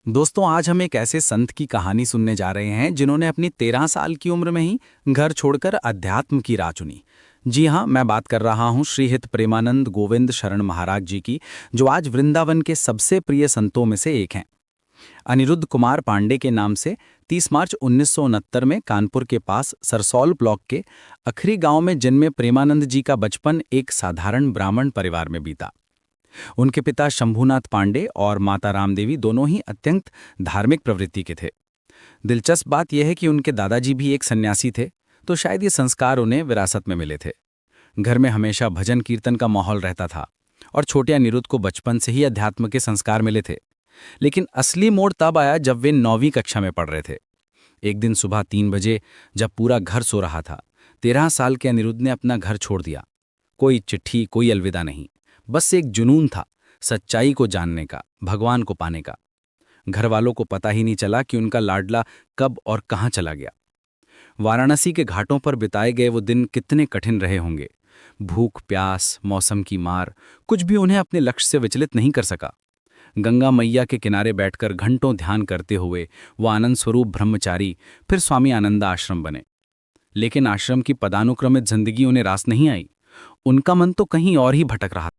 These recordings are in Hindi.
दोस्तों, आज हम एक ऐसे संत की कहानी सुनने जा रहे हैं जिन्होंने अपनी 13 साल की उम्र में ही घर छोड़कर अध्यात्म की राह चुनी। जी हाँ, मैं बात कर रहा हूँ श्रीहित प्रेमानंद गोविंद शरण महाराज जी की, जो आज वृंदावन के सबसे प्रिय संतों में से एक हैं। अनिरुद्ध कुमार पांडे के नाम से 30 मार्च 1969 में कानपुर के पास सरसौल ब्लॉक के अखरी गांव में जन्मे प्रेमानंद जी का बचपन एक साधारण ब्राह्मण परिवार में बीता। उनके पिता शंभूनाथ पांडे और माता रामदेवी दोनों ही अत्यंत धार्मिक प्रवृत्ति के थे। दिलचस्प बात यह है कि उनके दादाजी भी एक सन्यासी थे, तो शायद ये संस्कार उन्हें विरासत में मिले थे। घर में हमेशा भजन कीर्तन का माहौल रहता था और छोटे अनिरुद्ध को बचपन से ही अध्यात्म के संस्कार मिले थे। लेकिन असली मोड़ तब आया जब वे 9वीं कक्षा में पढ़ रहे थे। एक दिन सुबह 3 बजे, जब पूरा घर सो रहा था, 13 साल के अनिरुद्ध ने अपना घर छोड़ दिया। कोई चिट्ठी, कोई अलविदा नहीं, बस एक जुनून था, सच्चाई को जानने का, भगवान को पाने का। घर वालों को पता ही नहीं चला कि उनका लाडला कब और कहाँ चला गया। वाराणसी के घाटों पर बिताए गए वो दिन कितने कठिन रहे होंगे। भूख प्यास, मौसम की मार, कुछ भी उन्हें अपने लक्ष्य से विचलित नहीं कर सका। गंगा मैया के किनारे बैठकर घंटों ध्यान करते हुए वो आनंद स्वरूप ब्रह्मचारी फिर स्वामी आनंदा आश्रम बने। लेकिन आश्रम की पदानुक्रमित जिंदगी उन्हें रास नहीं आई। उनका मन तो कहीं और ही भटक रहा।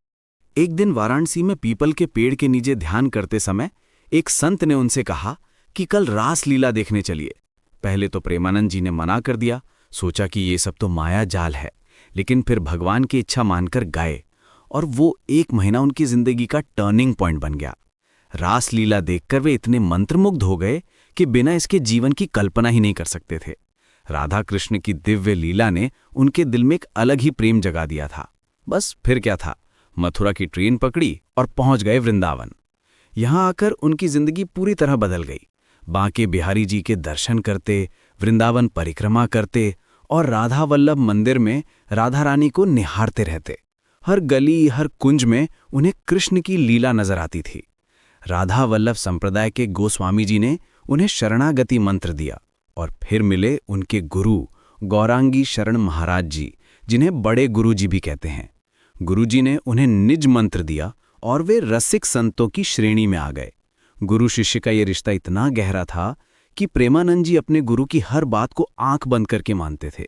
एक दिन वाराणसी में पीपल के पेड़ के नीचे ध्यान करते समय एक संत ने उनसे कहा कि कल रास लीला देखने चलिए। पहले तो प्रेमानंद जी ने मना कर दिया, सोचा कि ये सब तो माया जाल है, लेकिन फिर भगवान की इच्छा मानकर गए और वो 1 महीना उनकी जिंदगी का टर्निंग पॉइंट बन गया। रास लीला देखकर वे इतने मंत्रमुग्ध हो गए कि बिना इसके जीवन की कल्पना ही नहीं कर सकते थे। राधा कृष्ण की दिव्य लीला ने उनके दिल में एक अलग ही प्रेम जगा दिया था। बस फिर क्या था, मथुरा की ट्रेन पकड़ी और पहुंच गए वृंदावन। यहां आकर उनकी जिंदगी पूरी तरह बदल गई। बांके बिहारी जी के दर्शन करते, वृंदावन परिक्रमा करते और राधा वल्लभ मंदिर में राधा रानी को निहारते रहते। हर गली, हर कुंज में उन्हें कृष्ण की लीला नजर आती थी। राधा वल्लभ संप्रदाय के गोस्वामी जी ने उन्हें शरणागति मंत्र दिया और फिर मिले उनके गुरु गौरांगी शरण महाराज जी, जिन्हें बड़े गुरु जी भी कहते हैं। गुरुजी ने उन्हें निज मंत्र दिया और वे रसिक संतों की श्रेणी में आ गए। गुरु शिष्य का ये रिश्ता इतना गहरा था कि प्रेमानंद जी अपने गुरु की हर बात को आंख बंद करके मानते थे।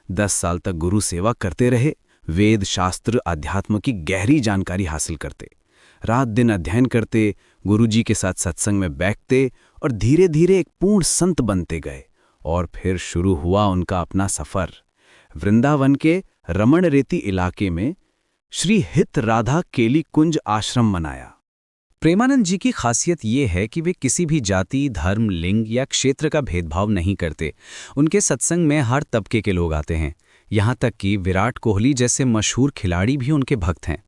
10 साल तक गुरु सेवा करते रहे, वेद शास्त्र अध्यात्म की गहरी जानकारी हासिल करते, रात दिन अध्ययन करते, गुरुजी के साथ सत्संग में बैठते और धीरे धीरे एक पूर्ण संत बनते गए। और फिर शुरू हुआ उनका अपना सफर। वृंदावन के रमण रेती इलाके में श्री हित राधा केली कुंज आश्रम बनाया। प्रेमानंद जी की खासियत ये है कि वे किसी भी जाति, धर्म, लिंग या क्षेत्र का भेदभाव नहीं करते। उनके सत्संग में हर तबके के लोग आते हैं। यहाँ तक कि विराट कोहली जैसे मशहूर खिलाड़ी भी उनके भक्त हैं।